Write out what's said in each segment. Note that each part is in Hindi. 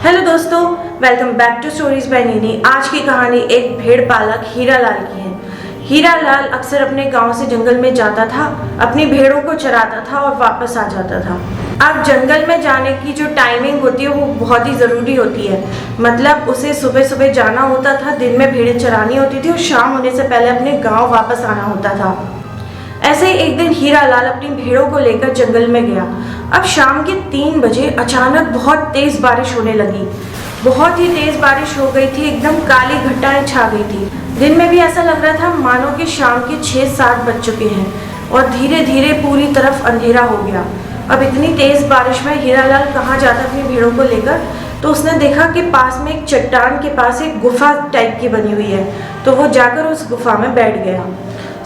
हेलो दोस्तों, welcome back to stories by Nini. आज की कहानी एक भेड़ पालक हीरा लाल की है। हीरा लाल अक्सर अपने गांव से जंगल में जाता था, अपनी भेड़ों को चराता था और वापस आ जाता था। अब जंगल में जाने की जो टाइमिंग होती है वो बहुत ही ज़रूरी होती है। मतलब उसे सुबह सुबह जाना होता था, दिन में भेड़ें चरानी होती थी और शाम होने से पहले अपने गाँव वापस आना होता था। ऐसे ही एक दिन हीरा लाल अपनी भेड़ों को लेकर जंगल में गया। अब शाम के 3 बजे अचानक बहुत तेज बारिश होने लगी। बहुत ही तेज बारिश हो गई थी, एकदम काली घटाएं छा गई थी। दिन में भी ऐसा लग रहा था मानो कि शाम के 6-7 बज चुके हैं और धीरे धीरे पूरी तरफ अंधेरा हो गया। अब इतनी तेज बारिश में हीरा लाल कहाँ जाता अपनी भेड़ों को लेकर, तो उसने देखा कि पास में एक चट्टान के पास एक गुफा टाइप की बनी हुई है, तो वो जाकर उस गुफा में बैठ गया।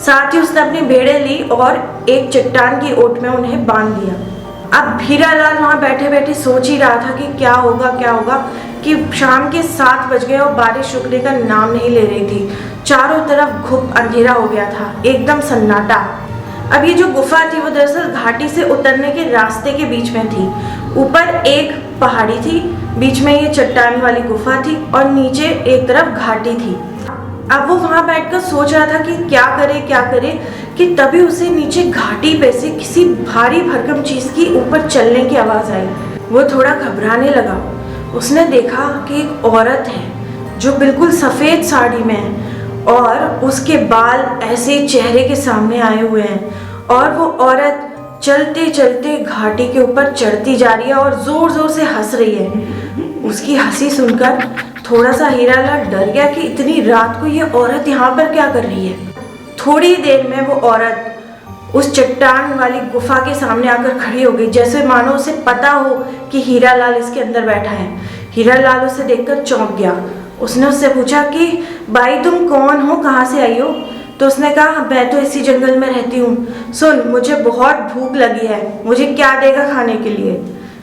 साथ ही उसने अपनी भेड़ें ली और एक चट्टान की ओट में उन्हें बांध दिया। अब हीरा लाल वहाँ बैठे बैठे सोच ही रहा था कि क्या होगा कि शाम के 7 बज गए और बारिश रुकने का नाम नहीं ले रही थी। चारों तरफ घुप अंधेरा हो गया था, एकदम सन्नाटा। अब ये जो गुफा थी वो दरअसल घाटी से उतरने के रास्ते के बीच में थी। ऊपर एक पहाड़ी थी, बीच में ये चट्टान वाली गुफा थी और नीचे एक तरफ घाटी थी। अब वो वहाँ बैठकर सोच रहा था कि क्या करे कि तभी उसे नीचे घाटी पे से किसी भारी भरकम चीज़ की ऊपर चलने की आवाज़ आई। वो थोड़ा घबराने लगा। उसने देखा कि एक औरत है जो बिल्कुल सफ़ेद साड़ी में है और उसके बाल ऐसे चेहरे के सामने आए हुए हैं और वो औरत चलते चलते घाटी के ऊपर चढ़ती जा रही है और ज़ोर ज़ोर से हंस रही है। उसकी हंसी सुनकर थोड़ा सा हीरा लाल डर गया कि इतनी रात को ये औरत यहाँ पर क्या कर रही है। थोड़ी देर में वो औरत उस चट्टान वाली गुफा के सामने आकर खड़ी हो गई, जैसे मानो उसे पता हो कि हीरा लाल इसके अंदर बैठा है। हीरा लाल उसे देखकर चौंक गया। उसने उससे पूछा कि भाई तुम कौन हो, कहाँ से आई हो? तो उसने कहा मैं तो इसी जंगल में रहती हूँ। सुन, मुझे बहुत भूख लगी है, मुझे क्या देगा खाने के लिए?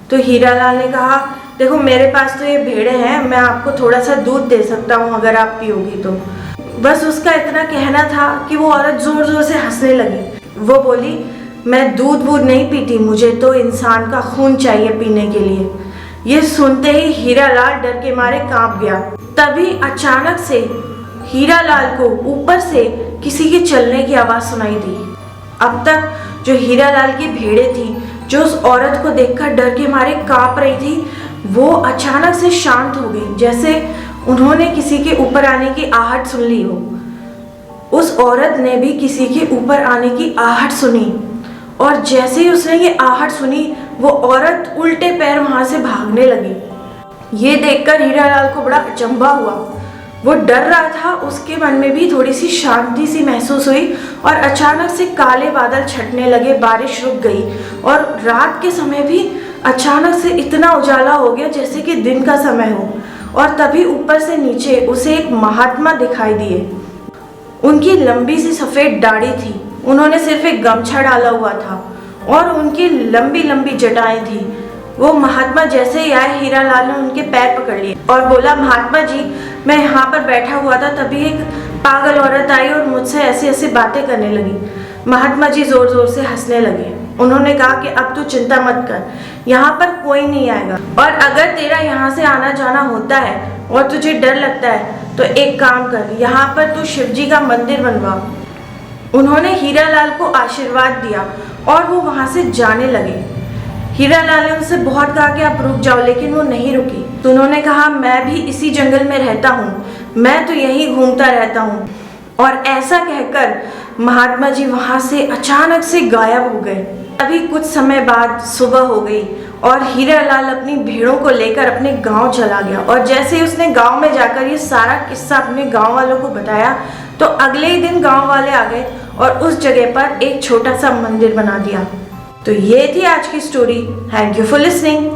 तो हीरा लाल ने कहा देखो मेरे पास तो ये भेड़ें हैं, मैं आपको थोड़ा सा दूध दे सकता हूँ अगर आप पियोगी तो। बस उसका इतना कहना था कि वो औरत जोर जोर से हंसने लगी। वो बोली मैं दूध वूध नहीं पीती, मुझे तो इंसान का खून चाहिए पीने के लिए। ये सुनते ही हीरा लाल डर के मारे कांप गया। तभी अचानक से हीरा लाल को ऊपर से किसी के चलने की आवाज़ सुनाई दी। अब तक जो हीरा लाल की भेड़ें थी जो उस औरत को देखकर डर के मारे कांप रही थी, वो अचानक से शांत हो गई, जैसे उन्होंने किसी के ऊपर आने की आहट सुन ली हो। उस औरत ने भी किसी के ऊपर आने की आहट सुनी और जैसे ही उसने ये आहट सुनी वो औरत उल्टे पैर वहां से भागने लगी। ये देखकर हीरा लाल को बड़ा अचंभा हुआ। वो डर रहा था, उसके मन में भी थोड़ी सी शांति सी महसूस हुई और अचानक से काले बादल छटने लगे, बारिश रुक गई और रात के समय भी अचानक से इतना उजाला हो गया जैसे कि दिन का समय हो। और तभी ऊपर से नीचे उसे एक महात्मा दिखाई दिए। उनकी लंबी सी सफ़ेद दाढ़ी थी, उन्होंने सिर्फ एक गमछा डाला हुआ था और उनकी लंबी लंबी जटाएं थी। वो महात्मा जैसे ही आए, हीरा लाल ने उनके पैर पकड़ लिए और बोला महात्मा जी, मैं यहाँ पर बैठा हुआ था, तभी एक पागल औरत आई और मुझसे ऐसी ऐसी बातें करने लगी। महात्मा जी जोर जोर से हंसने लगे। उन्होंने कहा कि अब तू चिंता मत कर, यहाँ पर कोई नहीं आएगा और अगर तेरा यहाँ से आना जाना होता है और तुझे डर लगता है तो एक काम कर, यहाँ पर तू शिवजी का मंदिर बनवा। उन्होंने हीरा लाल को आशीर्वाद दिया और वो वहाँ से जाने लगे। हीरा लाल ने उनसे बहुत कहा कि आप रुक जाओ, लेकिन वो नहीं रुकी। तो उन्होंने कहा मैं भी इसी जंगल में रहता हूँ, मैं तो यहीं घूमता रहता हूँ। और ऐसा कहकर महात्मा जी वहाँ से अचानक से गायब हो गए। अभी कुछ समय बाद सुबह हो गई और हीरा लाल अपनी भेड़ों को लेकर अपने गांव चला गया। और जैसे ही उसने गांव में जाकर ये सारा किस्सा अपने गांव वालों को बताया तो अगले ही दिन गांव वाले आ गए और उस जगह पर एक छोटा सा मंदिर बना दिया। तो ये थी आज की story. Thank you for listening.